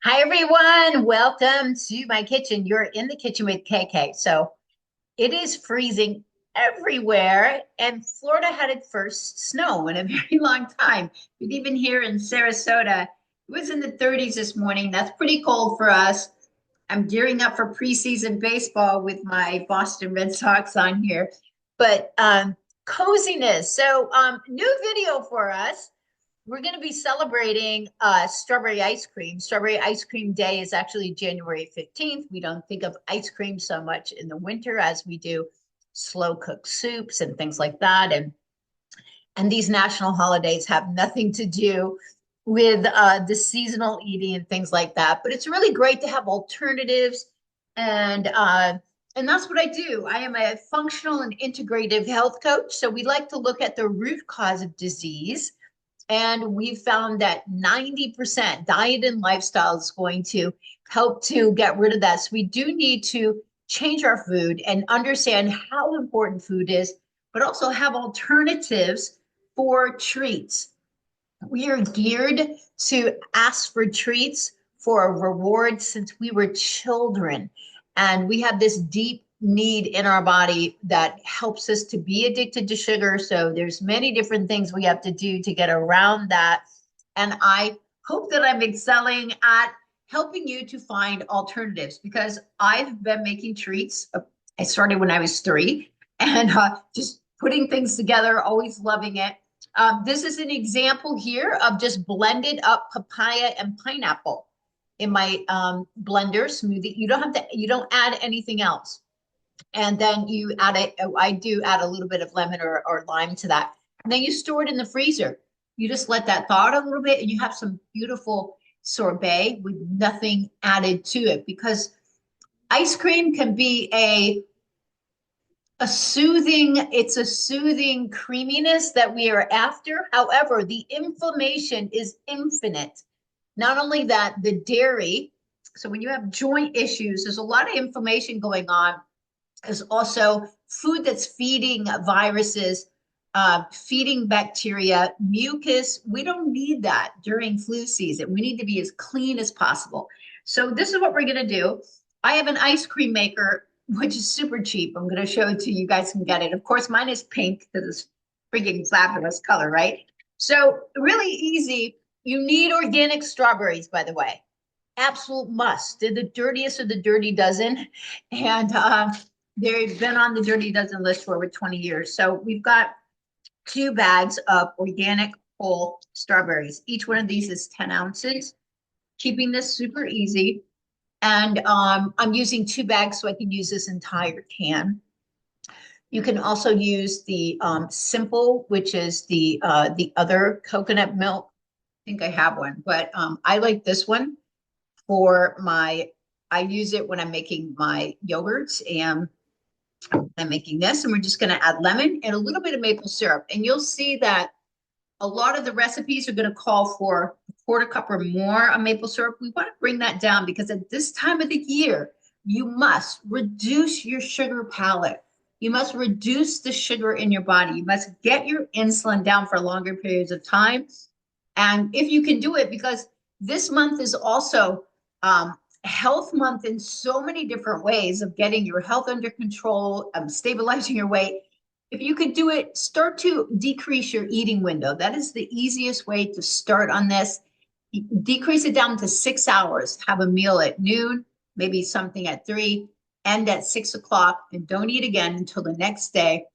Hi, everyone. Welcome to my kitchen. You're in the kitchen with KK. So it is freezing everywhere, and Florida had its first snow in a very long time. But even here in Sarasota, it was in the 30s this morning. That's pretty cold for us. I'm gearing up for preseason baseball with my Boston Red Sox on here. But coziness. So, new video for us. We're going to be celebrating strawberry ice cream. Strawberry ice cream day is actually January 15th. We don't think of ice cream so much in the winter as we do slow cooked soups and things like that. And these national holidays have nothing to do with the seasonal eating and things like that. But it's really great to have alternatives, and uh, and that's what I do. I am a functional and integrative health coach. So we like to look at the root cause of disease, and we found that 90% diet and lifestyle is going to help to get rid of that. So we do need to change our food and understand how important food is, but also have alternatives for treats. We are geared to ask for treats for a reward since we were children. And we have this deep need in our body that helps us to be addicted to sugar. So there's many different things we have to do to get around that. And I hope that I'm excelling at helping you to find alternatives because I've been making treats. I started when I was 3 and just putting things together, always loving it. This is an example here of just blended up papaya and pineapple in my blender smoothie. You don't add anything else. And then you add it, I do add a little bit of lemon or lime to that. And then you store it in the freezer. You just let that thaw out a little bit and you have some beautiful sorbet with nothing added to it because ice cream can be it's a soothing creaminess that we are after. However, the inflammation is infinite. Not only that, the dairy, so when you have joint issues, there's a lot of inflammation going on. There's also food that's feeding viruses, feeding bacteria, mucus. We don't need that during flu season. We need to be as clean as possible. So this is what we're going to do. I have an ice cream maker, which is super cheap. I'm going to show it to you. You guys can get it. Of course, mine is pink because it's freaking fabulous color, right? So really easy. You need organic strawberries, by the way. Absolute must. They're the dirtiest of the dirty dozen. And they've been on the dirty dozen list for over 20 years. So we've got 2 bags of organic whole strawberries. Each one of these is 10 ounces, keeping this super easy. And I'm using 2 bags so I can use this entire can. You can also use the simple, which is the other coconut milk. I think I have one, but I like this one for I use it when I'm making my yogurts, and I'm making this, and we're just going to add lemon and a little bit of maple syrup. And you'll see that a lot of the recipes are going to call for a quarter cup or more of maple syrup. We want to bring that down because at this time of the year, you must reduce your sugar palate. You must reduce the sugar in your body. You must get your insulin down for longer periods of time. And if you can do it, because this month is also health month in so many different ways of getting your health under control, stabilizing your weight. If you could do it, start to decrease your eating window. That is the easiest way to start on this. Decrease it down to 6 hours. Have a meal at noon, maybe something at 3, end at 6 o'clock, and don't eat again until the next day.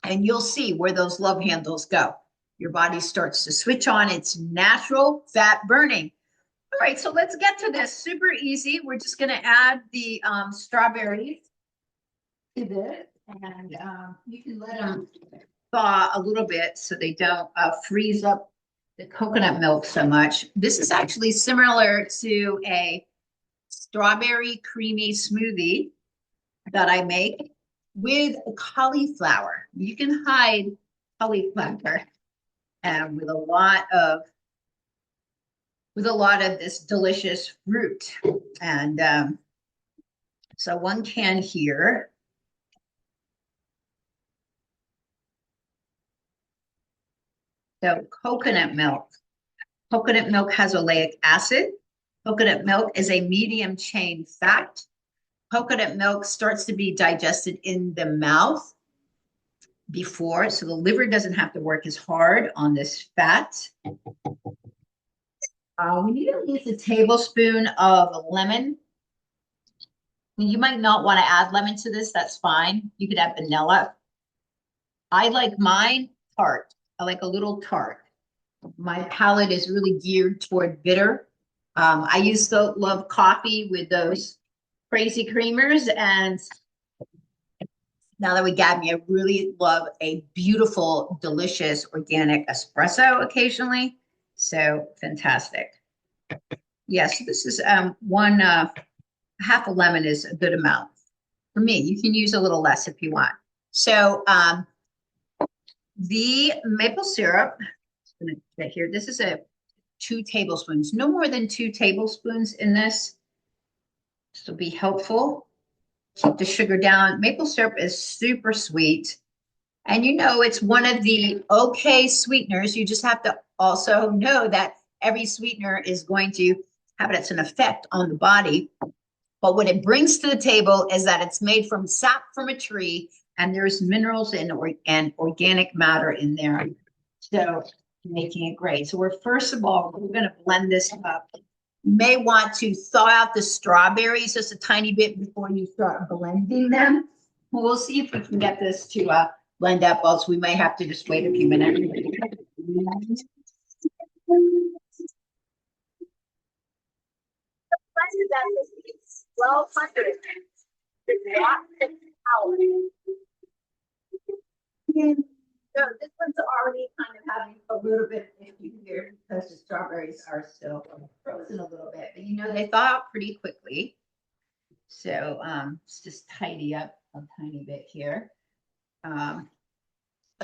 And you'll see where those love handles go. Your body starts to switch on its natural fat burning. All right, so let's get to this. Super easy. We're just going to add the strawberries to this, and you can let them thaw a little bit so they don't freeze up the coconut milk so much. This is actually similar to a strawberry creamy smoothie that I make with cauliflower. You can hide cauliflower with a lot of this delicious fruit. And so 1 can here. So coconut milk. Coconut milk has oleic acid. Coconut milk is a medium chain fat. Coconut milk starts to be digested in the mouth before, so the liver doesn't have to work as hard on this fat. We need at least a tablespoon of lemon. You might not want to add lemon to this, that's fine. You could add vanilla. I like mine tart. I like a little tart. My palate is really geared toward bitter. I used to love coffee with those crazy creamers, and now that we got me, I really love a beautiful, delicious organic espresso occasionally. So fantastic. Yes, this is one half a lemon is a good amount for me. You can use a little less if you want. So the maple syrup, I'm gonna get here. This is a 2 tablespoons, no more than 2 tablespoons in this. This will be helpful. Keep the sugar down. Maple syrup is super sweet. And you know, it's one of the okay sweeteners. You just have to also know that every sweetener is going to have its an effect on the body. But what it brings to the table is that it's made from sap from a tree, and there's minerals and organic matter in there. So making it great. So we're first of all, we're going to blend this up. You may want to thaw out the strawberries just a tiny bit before you start blending them. We'll see if we can get this to blend up, else we may have to just wait a few minutes. So this one's already kind of having a little bit of issue here because the strawberries are still frozen a little bit, but you know, they thaw out pretty quickly. So let's just tidy up a tiny bit here. A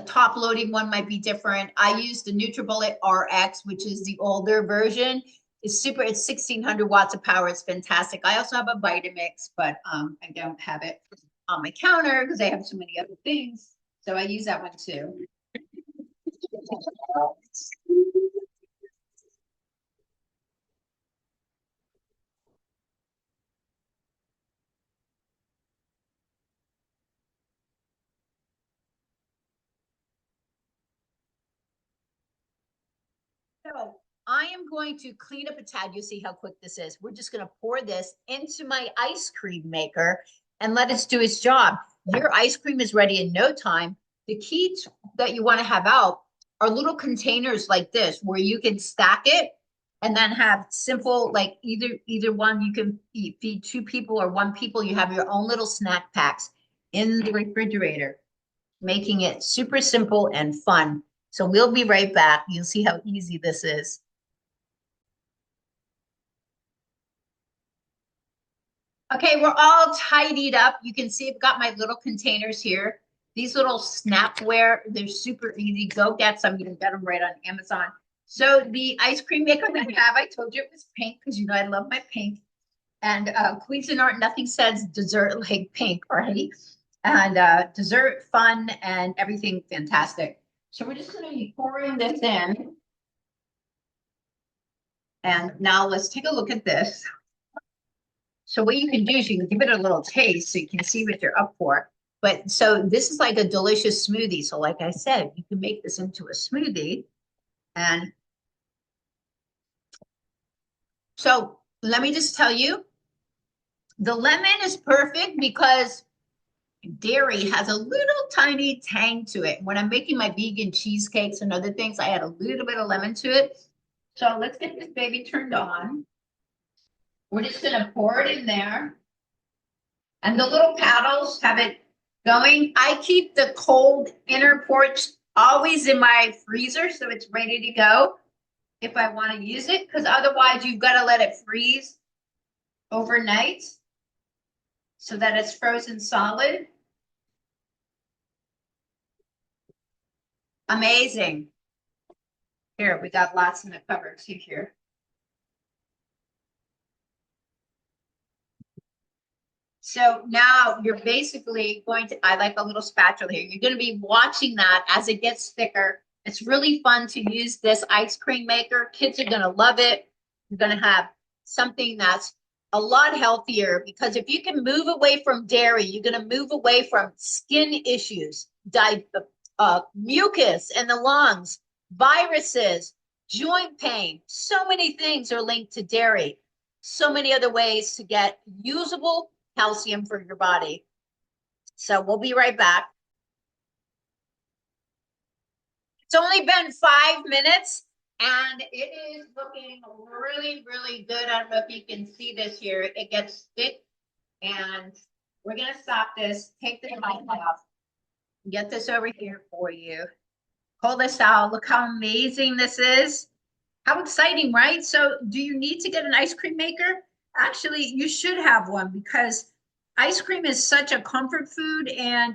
top loading one might be different. I use the NutriBullet RX, which is the older version. It's super, it's 1600 watts of power. It's fantastic. I also have a Vitamix, but I don't have it on my counter because I have so many other things. So I use that one too. So I am going to clean up a tad. You'll see how quick this is. We're just going to pour this into my ice cream maker and let it do its job. Your ice cream is ready in no time. The key that you want to have out are little containers like this where you can stack it and then have simple, like either one you can feed 2 people or 1 people. You have your own little snack packs in the refrigerator, making it super simple and fun. So we'll be right back. You'll see how easy this is. Okay, we're all tidied up. You can see I've got my little containers here. These little snapware, they're super easy. Go get some. You can get them right on Amazon. So the ice cream maker we have, I told you it was pink because you know I love my pink. And Cuisinart, nothing says dessert like pink, right? And dessert fun and everything fantastic. So we're just going to be pouring this in. And now let's take a look at this. So what you can do is you can give it a little taste so you can see what you're up for. But so this is like a delicious smoothie. So like I said, you can make this into a smoothie. And so let me just tell you, the lemon is perfect because dairy has a little tiny tang to it. When I'm making my vegan cheesecakes and other things, I add a little bit of lemon to it. So let's get this baby turned on. We're just gonna pour it in there. And the little paddles have it going. I keep the cold inner porch always in my freezer so it's ready to go if I want to use it, because otherwise you've got to let it freeze overnight so that it's frozen solid. Amazing. Here, we got lots in the cupboard too here. So now you're basically going to, I like a little spatula here. You're going to be watching that as it gets thicker. It's really fun to use this ice cream maker. Kids are going to love it. You're going to have something that's a lot healthier, because if you can move away from dairy, you're going to move away from skin issues, mucus in the lungs, viruses, joint pain. So many things are linked to dairy. So many other ways to get usable calcium for your body. So we'll be right back. It's only been 5 minutes and it is looking really, really good. I don't know if you can see this here. It gets thick, and we're going to stop this, take the top off, get this over here for you. Pull this out. Look how amazing this is. How exciting, right? So do you need to get an ice cream maker? Actually, you should have one, because ice cream is such a comfort food, and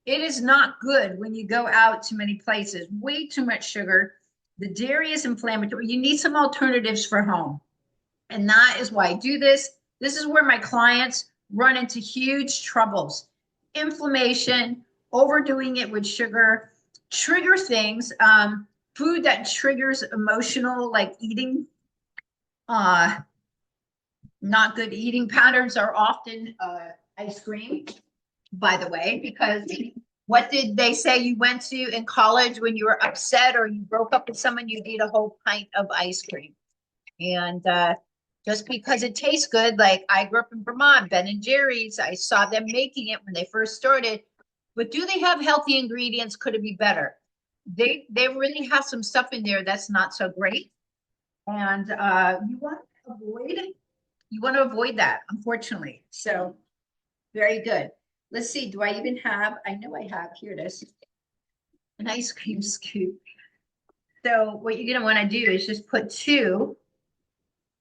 it is not good when you go out to many places. Way too much sugar. The dairy is inflammatory. You need some alternatives for home. And that is why I do this. This is where my clients run into huge troubles. Inflammation, overdoing it with sugar, trigger things, food that triggers emotional, like eating, not good eating patterns are often ice cream, by the way, because what did they say you went to in college when you were upset or you broke up with someone? You'd eat a whole pint of ice cream. And just because it tastes good, like I grew up in Vermont, Ben and Jerry's, I saw them making it when they first started. But do they have healthy ingredients? Could it be better? They really have some stuff in there that's not so great. And you want to avoid that, unfortunately. So very good. Let's see, do I even have, I know I have, here it is, an ice cream scoop. So what you're going to want to do is just put 2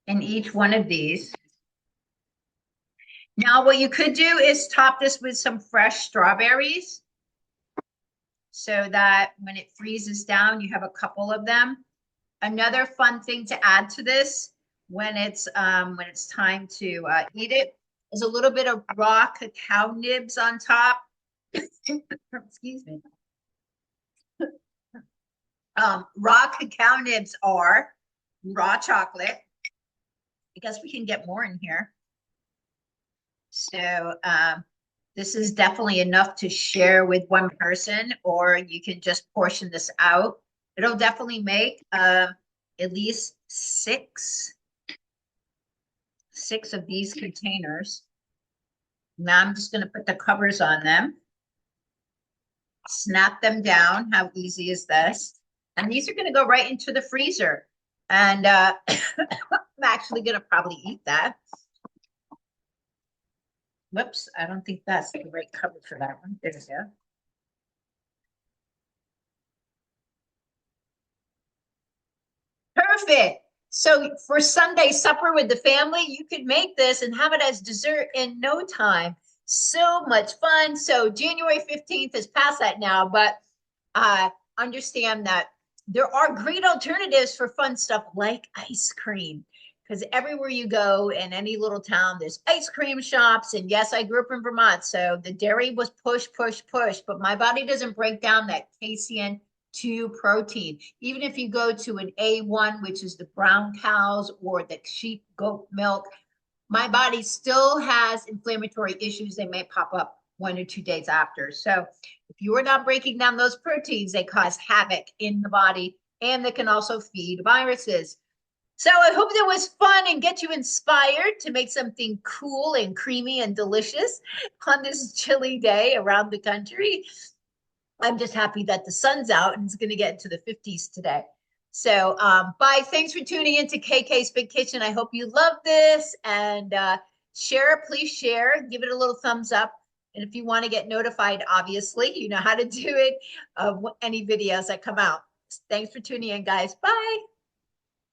in each one of these. Now what you could do is top this with some fresh strawberries, so that when it freezes down, you have a couple of them. Another fun thing to add to this when it's time to eat it is a little bit of raw cacao nibs on top. Excuse me. Raw cacao nibs are raw chocolate. I guess we can get more in here. So this is definitely enough to share with one person, or you can just portion this out. It'll definitely make at least six of these containers. Now I'm just going to put the covers on them, snap them down. How easy is this? And these are going to go right into the freezer. And I'm actually going to probably eat that. Whoops, I don't think that's the right cover for that one. There we go. Perfect. So for Sunday supper with the family, you could make this and have it as dessert in no time. So much fun. So January 15th is past that now, but understand that there are great alternatives for fun stuff like ice cream. Because everywhere you go in any little town, there's ice cream shops. And yes, I grew up in Vermont, so the dairy was push, but my body doesn't break down that casein 2 protein. Even if you go to an A1, which is the brown cows or the sheep goat milk, my body still has inflammatory issues. They may pop up 1 or 2 days after. So if you are not breaking down those proteins, they cause havoc in the body, and they can also feed viruses. So I hope that was fun and get you inspired to make something cool and creamy and delicious on this chilly day around the country. I'm just happy that the sun's out and it's going to get into the 50s today. So bye. Thanks for tuning into KK's Big Kitchen. I hope you love this, and share it. Please share. Give it a little thumbs up. And if you want to get notified, obviously, you know how to do it of any videos that come out. Thanks for tuning in, guys. Bye.